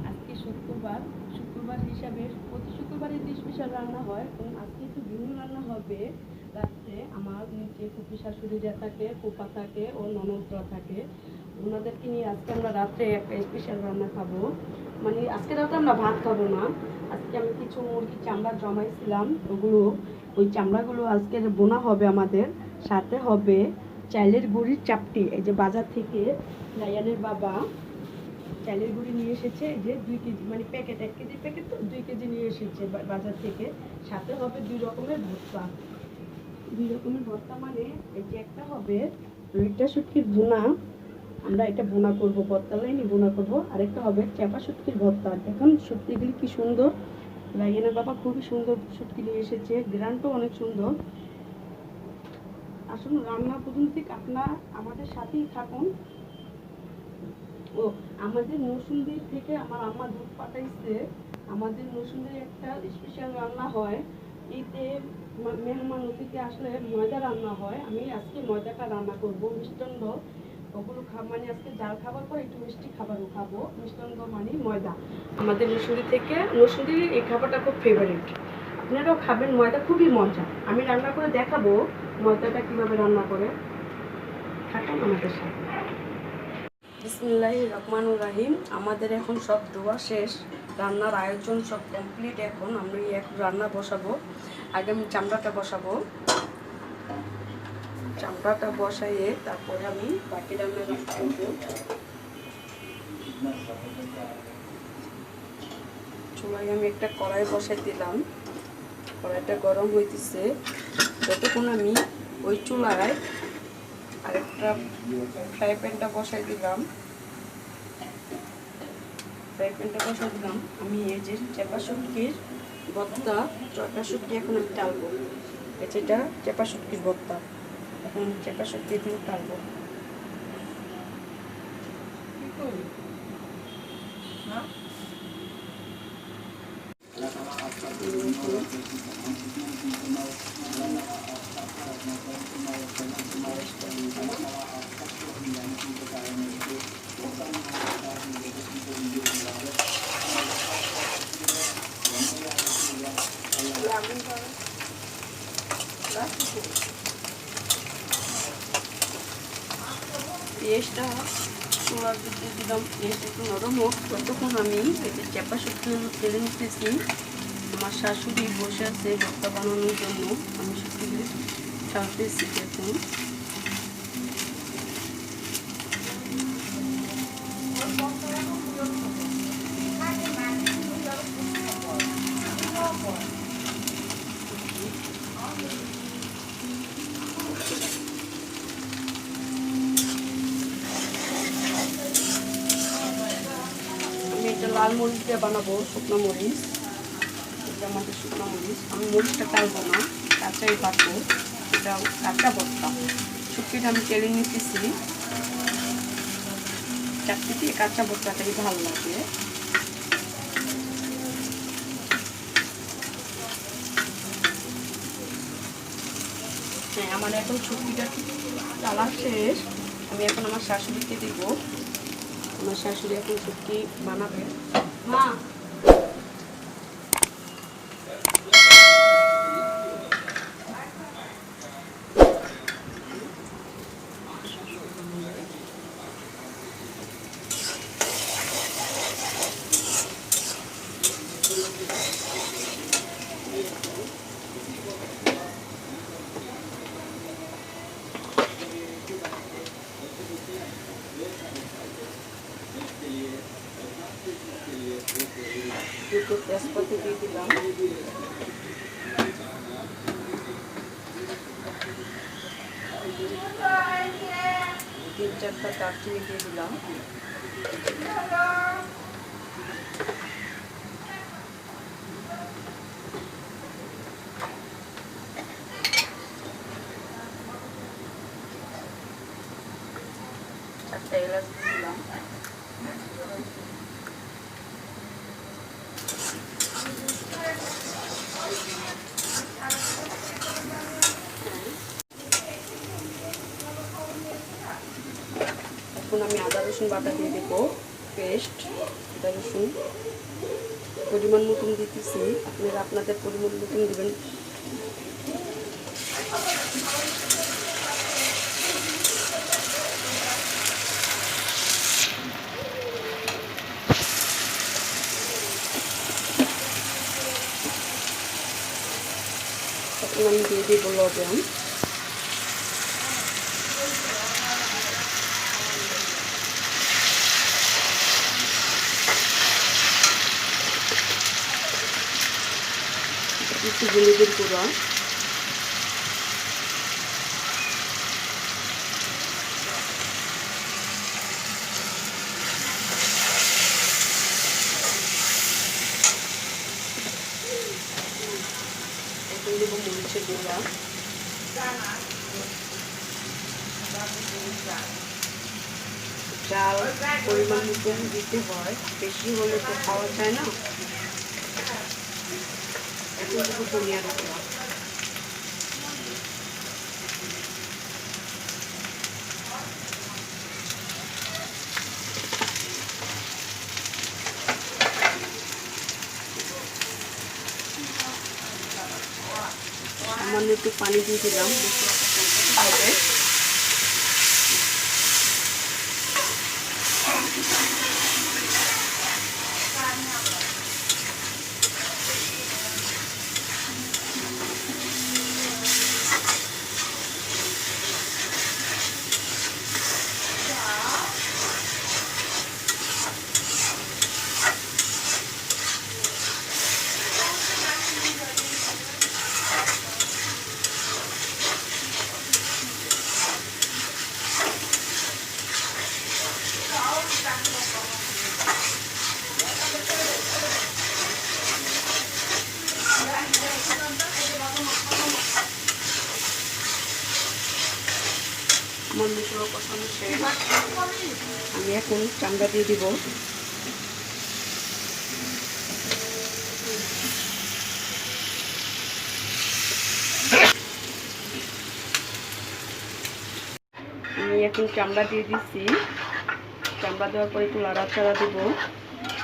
আজকে শুক্রবার হিসাবে প্রতি শুক্রবারে স্পেশাল রান্না হয়, এবং আজকে একটু ভিন্ন রান্না হবে। রাত্রে আমার নিচে ফুপি শাশুড়িরা থাকে, ফুপা থাকে ও ননদরা থাকে, ওনাদেরকে নিয়ে আজকে আমরা রাত্রে একটা স্পেশাল রান্না খাবো। মানে আজকে রাতে আমরা ভাত খাবো না। আজকে আমি কিছু মুরগির চামড়া জমাইছিলাম, ওই চামড়াগুলো আজকে বোনা হবে আমাদের। সাথে হবে চালের গুঁড়ির চাপটি। এই যে বাজার থেকে লায়ানের বাবা চালের গুঁড়ি নিয়ে এসেছে, এই যে 2 কেজি, মানে প্যাকেট 1 কেজির প্যাকেট তো 2 কেজি নিয়ে এসেছে বাজার থেকে। সাথে হবে 2 রকমের ভর্তা। 2 রকমের ভর্তা মানে এই যে একটা হবে রুইটা শুটকির ভুনা, আমরা এটা ভুনা করবো, ভর্তা লাইনি ভুনা করবো। আরেকটা হবে চাপা শুটকির ভর্তা। এখন শুটকিগুলি কি সুন্দর, লাইনের বাবা খুবই সুন্দর শুটকি নিয়ে এসেছে, গ্রানটাও অনেক সুন্দর। আসুন রান্না পর্যন্ত আপনার আমাদের সাথেই থাকুন। ও আমাদের নরসিংদী থেকে আমার আম্মা দুধ পাঠাইছে। আমাদের নরসিংদীর একটা স্পেশাল রান্না হয়, ঈদে মেহমান অতিথি আসলে ময়দা রান্না হয়। আমি আজকে ময়দাটা রান্না করব, মিষ্টান্ন ওগুলো মানে আজকে জাল খাবার পর একটু মিষ্টি খাবারও খাবো। মিষ্টান্ন মানে ময়দা, আমাদের নরসিংদীর এই খাবারটা খুব ফেভারিট। আপনারাও খাবেন, ময়দা খুবই মজা। আমি রান্না করে দেখাবো ময়দাটা কীভাবে রান্না করে। থাকুন আমাদের সাথে। বিসমিল্লাহির রহমানির রহিম। আমাদের এখন সব দোয়া শেষ, রান্নার আয়োজন সব কমপ্লিট। এখন আমরা এখন রান্না বসাবো। আগে আমি চামড়াটা বসাবো, চামড়াটা বসাইয়ে তারপরে আমি বাকি রান্না করবো। চুলায় আমি একটা কড়াই বসাই দিলাম, কড়াইটা গরম হইতেছে। যতক্ষণ আমি ওই চুলায় আরেকটা ফ্রাই প্যানটা বসাই দিলাম, আমি এই যে চেপা শুটকির ভর্তা, চটা শুটকি এখন আমি টালবো। এটা চেপা শুটকির ভর্তা, এখন চেপা শুটকি এখন টালবো। পেঁয়াজটা চুলার দিকে দিলাম, পেঁয়াজ একটু নরম হোক ততক্ষণ আমি চেপা শুটকিগুলো ফেলে নিতেছি। আমার শাশুড়ি বসে আছে ভর্তা বানানোর জন্য, আমি শুটকিগুলো ছাড়তেছি। এখন আমি একটা লাল মরিচ দিয়ে বানাবো, শুকনো মরিচ। এটা আমাদের শুকনো মরিচ, আমি মরিচটা টালবো না, কাঁচাই বাটবো। এটা কাঁচা ভর্তা। শুটকিটা আমি তেলে নিতেছি, চারটি দিয়ে কাঁচা ভর্তাটাই ভালো লাগে। হ্যাঁ, আমার এখন শুটকিটা চালা শেষ। আমি এখন আমার শাশুড়িকে দিব, আমার শাশুড়ি এখন শুটকি বানাবে। মা দুটো তেজপাতা দিয়ে দিলাম, 3-4টা দারচিনি দিয়ে দিলাম। একটা এলাচ দিয়ে দিলাম। এখন আমি আদা রসুন বাটা দিয়ে দেবো, পেস্ট। আদা রসুন পরিমাণ মতন দিতেছি, আপনারা আপনাদের পরিমাণ মতন দেবেন। এখন আমি দিয়ে দেবো লবণ, একটু হলুদের গুঁড়া, এখন দেবো মরিচের গুঁড়া, চাল পরিমাণ মতন দিতে হয়, বেশি হলে তো খাওয়া যায় না। এখন দেবো ধনিয়ার গুঁড়া, সামান্য একটু পানি দিয়ে দিলাম, হবে। আমার মশলা কষানো শেষ, আমি এখন চামড়া দিয়ে দিব। আমি এখন চামড়া দিয়ে দিচ্ছি, চামড়া দেওয়ার পরে একটু লাড়াচাড়া দেবো।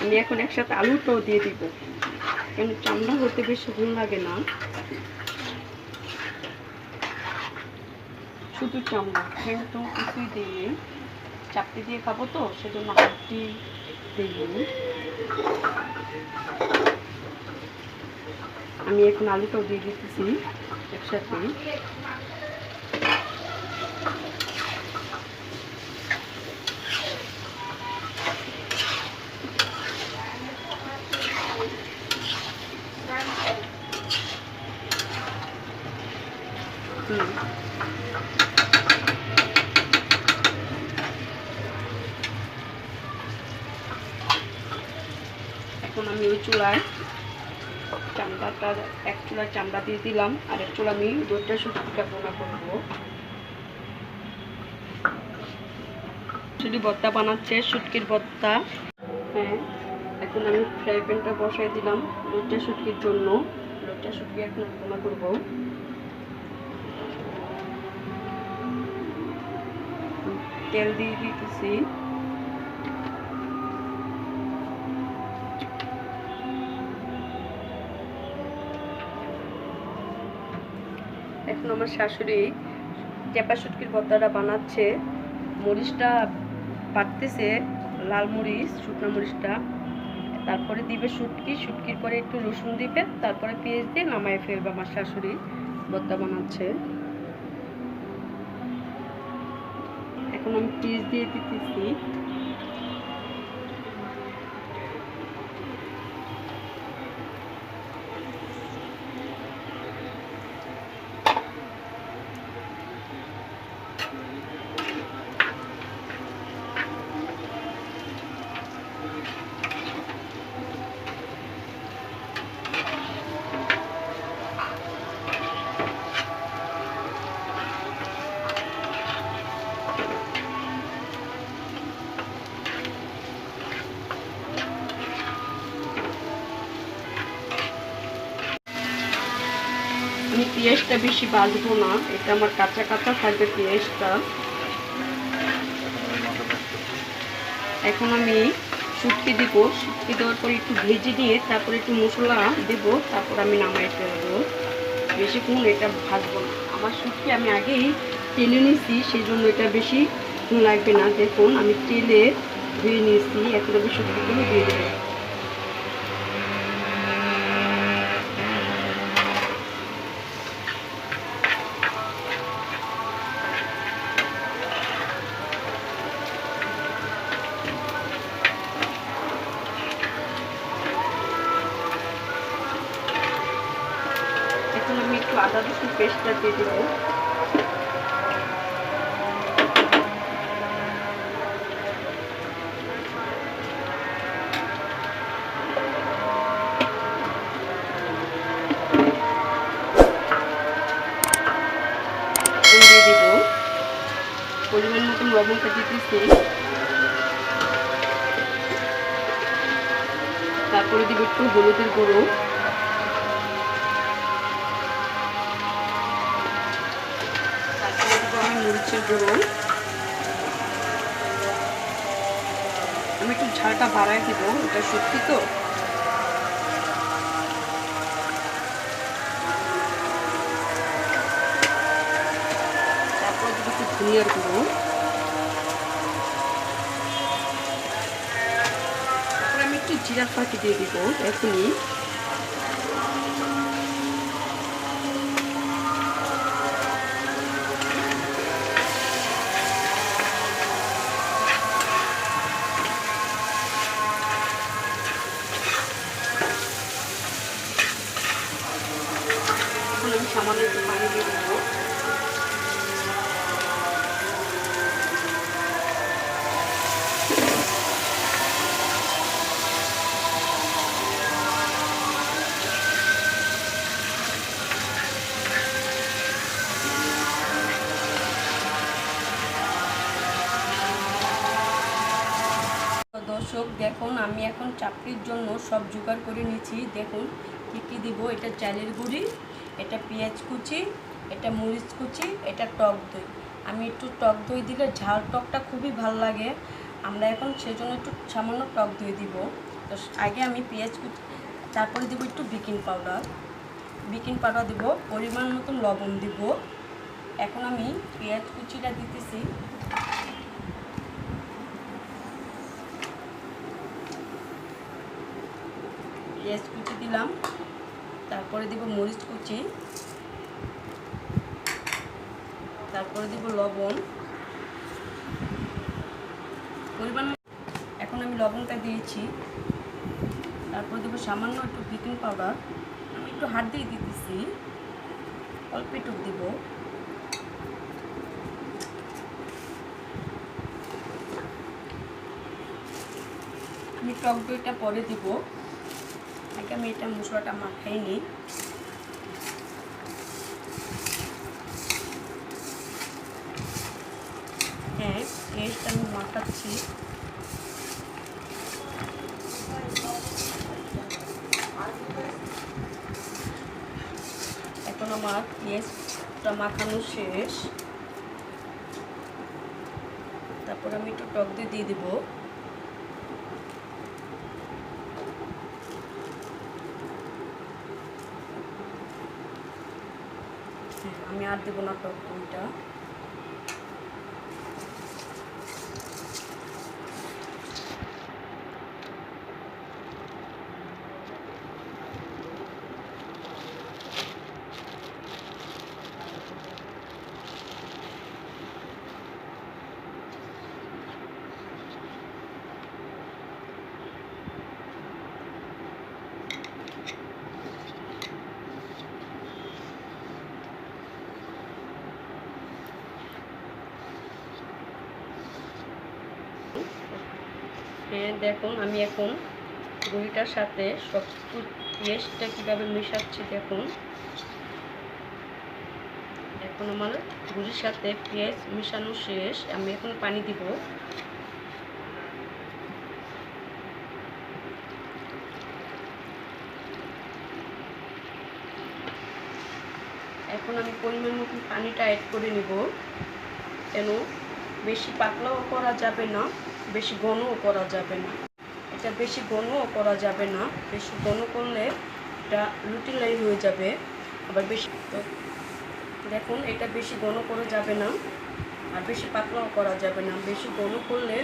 আমি এখন একসাথে আলুটাও দিয়ে দিব, কারণ চামড়া হতে বেশি গুণ লাগে না, শুধু চামড়া, কিন্তু কিছুই দিইনি, চাপটি দিয়ে খাবো তো সেজন্য হাড্ডি দিইনি। আমি এখন আলুটাও দিয়ে দিতেছি একসাথে। এখন আমি ওই চুলায় চামড়াটা, এক চুলায় চামড়া দিয়ে দিলাম, আর এক চুলা আমি দুধটা শুটকিটা বোনা করবো। শুধু ভর্তা বানাচ্ছে, শুটকির ভর্তা। হ্যাঁ, এখন আমি ফ্রাই প্যানটা বসাই দিলাম দুধটা শুটকির জন্য। দুধটা শুটকি এখন বোনা করবো। তেল দিয়ে দিতেছি, এখন আমার শাশুড়ি চেপা শুটকির ভর্তাটা বানাচ্ছে, মরিচটা বাটতেছে, লাল মরিচ, শুকনো মরিচটা, তারপরে দিবে শুটকি, শুটকির পরে একটু রসুন দিবে, তারপরে পেঁয়াজ দিয়ে নামায় ফেলবে। আমার শাশুড়ি ভর্তা বানাচ্ছে। এখন আমি পেঁয়াজ দিয়ে দিতেছি, আমি পেঁয়াজটা বেশি ভাজবো না, এটা আমার কাঁচা কাঁচা থাকবে পেঁয়াজটা। এখন আমি শুটকি দিব, শুটকি দেওয়ার পর একটু ভেজে দিয়ে তারপরে একটু মশলা দেব, তারপর আমি নামাই ফেলবো। বেশিক্ষণ এটা ভাজবো না। আমার শুটকি আমি আগেই তেলে নিয়েছি, সেই জন্য এটা বেশি লাগবে না। দেখুন আমি তেলে ধুয়ে নিয়েছি, এখন আমি শুটকিগুলো দিয়ে দেবো। এখন আমি একটু আদা রসুন পেস্টটা দিয়ে দেবো। দিয়ে দেব পরিমাণ মতন লবণটা দিতেছি, তারপরে দিব একটু হলুদের গুঁড়ো, তারপরে দিব আমি মরিচের গুঁড়ো। আমি একটু ঝালটা বাড়াই দিব, এটা সত্যি তো। তারপরে দিব একটু ধনিয়ার গুঁড়ো, তারপরে আমি একটু জিরা ফাঁকি দিয়ে দিব এখনই। এখন আমি সামান্য একটু পানি দিয়ে দেবো। দর্শক দেখুন, আমি এখন চাপড়ির জন্য সব জোগাড় করে নিয়েছি। দেখুন কী কী দিব। এটা চালের গুঁড়ি, এটা পেঁয়াজ কুচি, এটা মরিচ কুচি, এটা টক দই। আমি একটু টক দই দিলে ঝাল টকটা খুবই ভালো লাগে, আমরা এখন সেজন্য একটু সামান্য টক দই দিব। তো আগে আমি পেঁয়াজ কুচি, তারপরে দিব একটু বেকিং পাউডার দিব, পরিমাণ মতন লবণ দিব। এখন আমি পেঁয়াজ কুচিটা দিতেছি, পেঁয়াজ কুচি দিলাম, তারপরে দিব মরিচ কুচি, তারপরে দিব লবণ পরিমাণ। এখন আমি লবণটা দিয়েছি, তারপরে দেবো সামান্য একটু বেকিং পাউডার, আমি একটু হাত দিয়ে দিতেছি, অল্প একটু দিব। আমি টক দইটা পরে দিব, আগে আমি এটা মশলাটা মাখাই নিই। হ্যাঁ, পেস্ট আমি মাখাচ্ছি। এখন আমার পেস্টটা মাখানো শেষ, তারপর আমি একটু টক দই দিয়ে দেবো। আমি আর দেবো না টক দইটা। হ্যাঁ দেখুন, আমি এখন দইটার সাথে সব পেস্টটা কীভাবে মেশাচ্ছি দেখুন। এখন আমার দইয়ের সাথে পেঁয়াজ মেশানো শেষ, আমি এখন পানি দিব। এখন আমি পরিমাণ মতো পানিটা অ্যাড করে নিব, কেন বেশি পাতলাও করা যাবে না, বেশি ঘনও করা যাবে না। এটা বেশি ঘনও করা যাবে না, বেশি ঘন করলে এটা রুটি লাই হয়ে যাবে। আবার বেশি তো দেখুন এটা বেশি ঘন করা যাবে না, আর বেশি পাতলাও করা যাবে না। বেশি ঘন করলে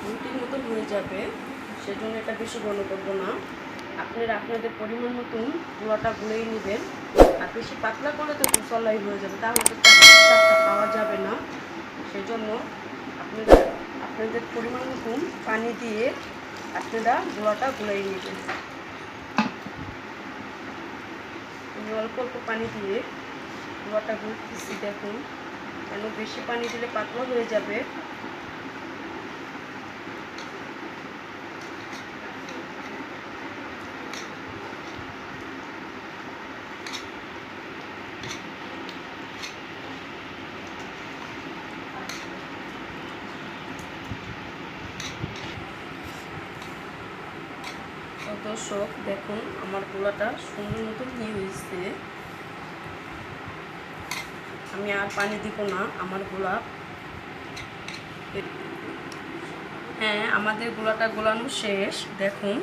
রুটির মতন হয়ে যাবে, সেজন্য এটা বেশি ঘন করব না। আপনারা আপনাদের পরিমাণ মতন গুঁড়াটা গুলেই নেবেন। আর বেশি পাতলা করলে তো কুসলাই হয়ে যাবে, তাহলে তো স্বাদটা পাওয়া যাবে না। সেজন্য আপনারা আপনাদের পরিমাণ মতন পানি দিয়ে আপনারা গুঁড়াটা গুলাই নেবেন। আমি অল্প অল্প পানি দিয়ে গুঁড়াটা গুলতেছি। দেখুন, কেন বেশি পানি দিলে পাতলা হয়ে যাবে। দর্শক দেখুন, আমার গোলাটা সুন্দর মতো হয়েছে। আমি আর পানি দিব না, আমার গোলা। হ্যাঁ, আমাদের গোলাটা গোলানো শেষ। দেখুন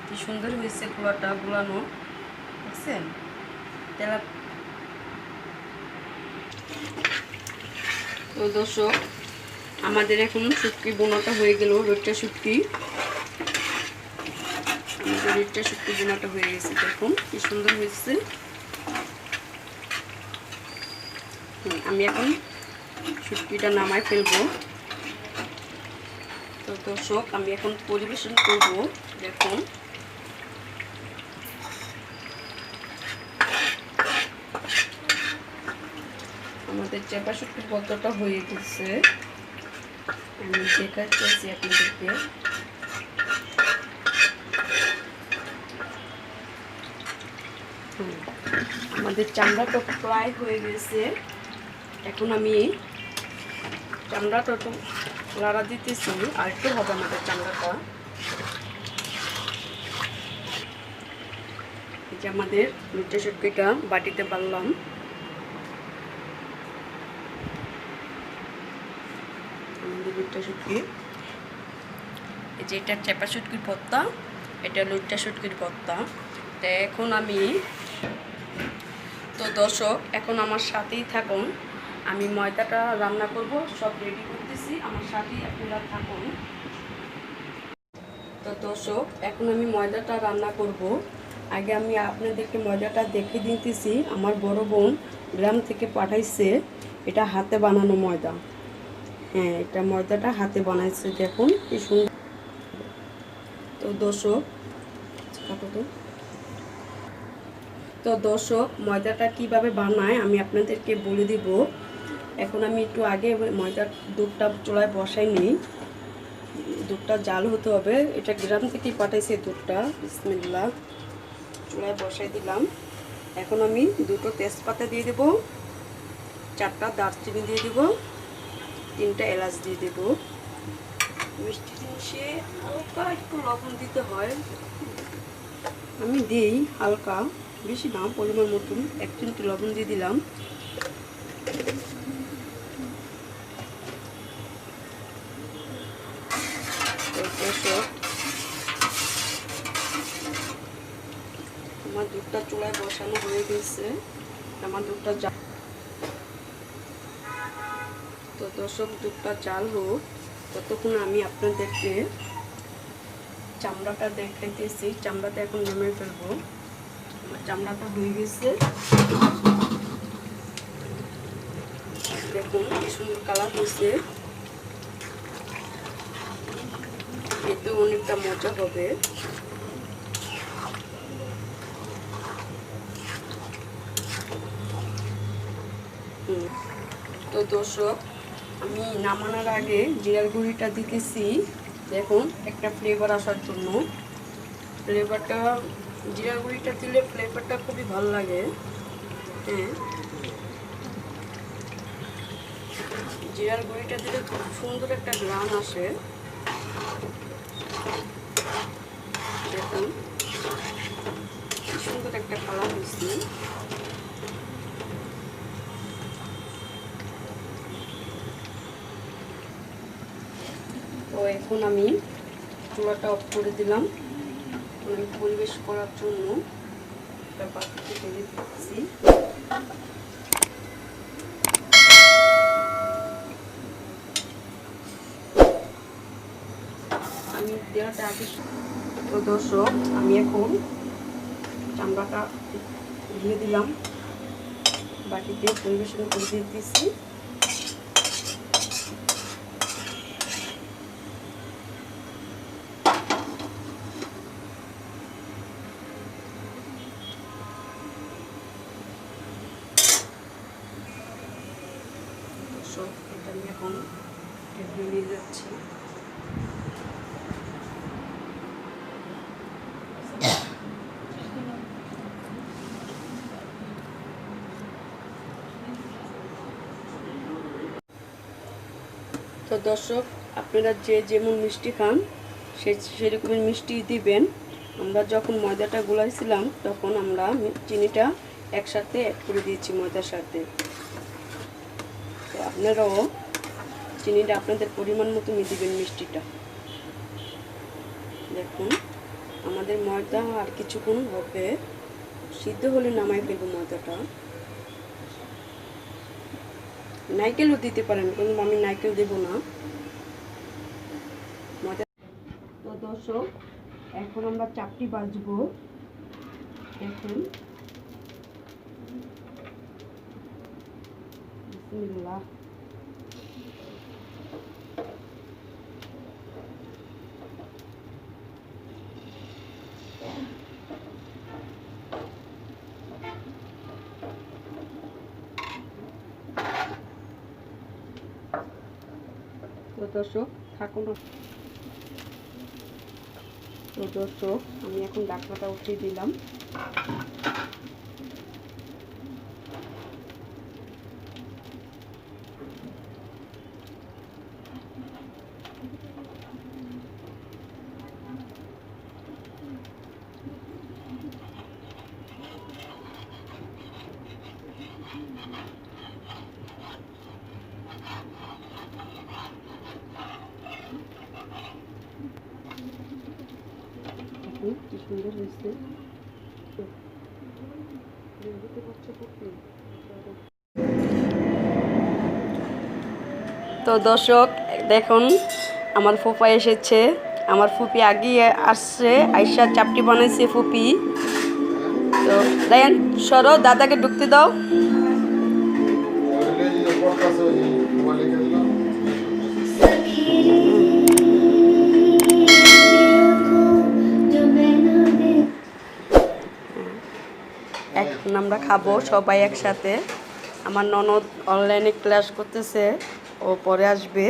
কি সুন্দর হয়েছে গোলাটা গোলানো, দেখছেন? তো দর্শক, আমাদের এখন শুটকি বোনাটা হয়ে গেল। রোটটা শুটকি, আমাদের রোটটা শুটকি বোনাটা হয়ে গেছে। দেখুন কি সুন্দর হয়েছে। আমি এখন শুটকিটা নামাই ফেলবো। তো দর্শক, আমি এখন পরিবেশন করব। দেখুন আমাদের চেপা শুটকির পদ্মটা হয়ে গেছে। আমি দেখাচ্ছি আপনাদেরকে। আমাদের চামড়াটা প্রায় হয়ে গেছে। এখন আমি চামড়াটা একটু লাড়া দিতেছি, আর একটু হবে আমাদের চামড়াটা। এই যে আমাদের মিষ্টি শুটকিটা বাটিতে বাড়লাম। আমাদের মিষ্টি শুটকি, এই যে এটা চেপা শুটকির ভর্তা, এটা লুটটা শুটকির ভর্তা। তো এখন আমি, তো দর্শক এখন আমার সাথেই থাকুন। আমি ময়দাটা রান্না করব, সব রেডি করতেছি, আমার সাথেই আপনারা থাকুন। তো দর্শক, এখন আমি ময়দাটা রান্না করব। আগে আমি আপনাদেরকে ময়দাটা দেখে দিতেছি। আমার বড় বোন গ্রাম থেকে পাঠাইছে, এটা হাতে বানানো ময়দা। হ্যাঁ, এটা ময়দাটা হাতে বানাইছে। দেখুন কি সুন্দর। তো দর্শক, ময়দাটা কিভাবে বানায় আমি আপনাদেরকে বলে দিব। এখন আমি একটু আগে ময়দার দুধটা চুলায় বসাই নিই। দুধটা জাল হতে হবে, এটা গ্রাম থেকেই পাঠাইছে দুধটা। বিসমিল্লাহ, চুলায় বসাই দিলাম। এখন আমি দুটো তেজপাতা দিয়ে দেব, 4টা দারচিনি দিয়ে দেব, 3টা এলাচ দিয়ে দেব। মিষ্টি জিনিসে হালকা একটু লবণ দিতে হয়, আমি দিই হালকা, বেশি না, পরিমাণ মতন 1 চিমটি লবণ দিয়ে দিলাম। আমার দুধটা চুলায় বসানো হয়ে গেছে। আমার দুধটা জাল, তো দর্শক দুধটা জাল হোক, ততক্ষণ আমি আপনাদেরকে চামড়াটা দেখাইতেছি। চামড়াটা এখন নেমে ফেলবো। আমার চামড়াটা হয়ে গেছে। দেখুন কি সুন্দর কালার হয়েছে, এতে অনেকটা মজা হবে। তো দর্শক, আমি নামানোর আগে জিরার গুঁড়িটা দিতেছি। দেখুন একটা ফ্লেভার আসার জন্য। ফ্লেভারটা, জিরার গুঁড়িটা দিলে ফ্লেভারটা খুবই ভালো লাগে। হ্যাঁ, জিরার গুঁড়িটা দিলে খুব সুন্দর একটা গ্রান আসে। দেখুন সুন্দর একটা কালার হয়েছে। তো এখন আমি চুলাটা অফ করে দিলাম। আমি পরিবেশ করার জন্য একটা পাত্রে ঢেলে দিচ্ছি। আমি দেওয়াটা আগে তো দর্শক, আমি এখন চামড়াটা দিয়ে দিলাম, বাটিতে পরিবেশন করে দিতেছি। এটা আমি এখন ঢেলে যাচ্ছি। তো দর্শক, আপনারা যে যেমন মিষ্টি খান সেরকমই মিষ্টি দিবেন। আমরা যখন ময়দাটা গুলাইছিলাম তখন আমরা চিনিটা একসাথে অ্যাড করে দিয়েছি ময়দার সাথে। তো আপনারাও চিনিটা আপনাদের পরিমাণ মতো দিবেন মিষ্টিটা। দেখুন আমাদের ময়দা আর কিছুক্ষণ হবে, সিদ্ধ হলে নামাই ফেলবো ময়দাটা। নারকেলও দিতে পারেন, কিন্তু আমি নারকেল দেব না। ময়দা তো দর্শক, এখন আমরা চাপটি ভাজবো। দেখুন বিসমিল্লাহ। তো দর্শক থাকুন। তো দর্শক, আমি এখন ঢাকনাটা উঠিয়ে দিলাম। কি সুন্দর হয়েছে। তো দর্শক দেখুন, আমার ফুপা এসেছে। আমার ফুপি আগিয়ে আসছে, আইসা চাপটি বানাইছে ফুপি। তো রায়ান সরো, দাদাকে ঢুকতে দাও। এখন আমরা খাবো সবাই একসাথে। আমার ননদ অনলাইনে ক্লাস করতেছে, ও পরে আসবে।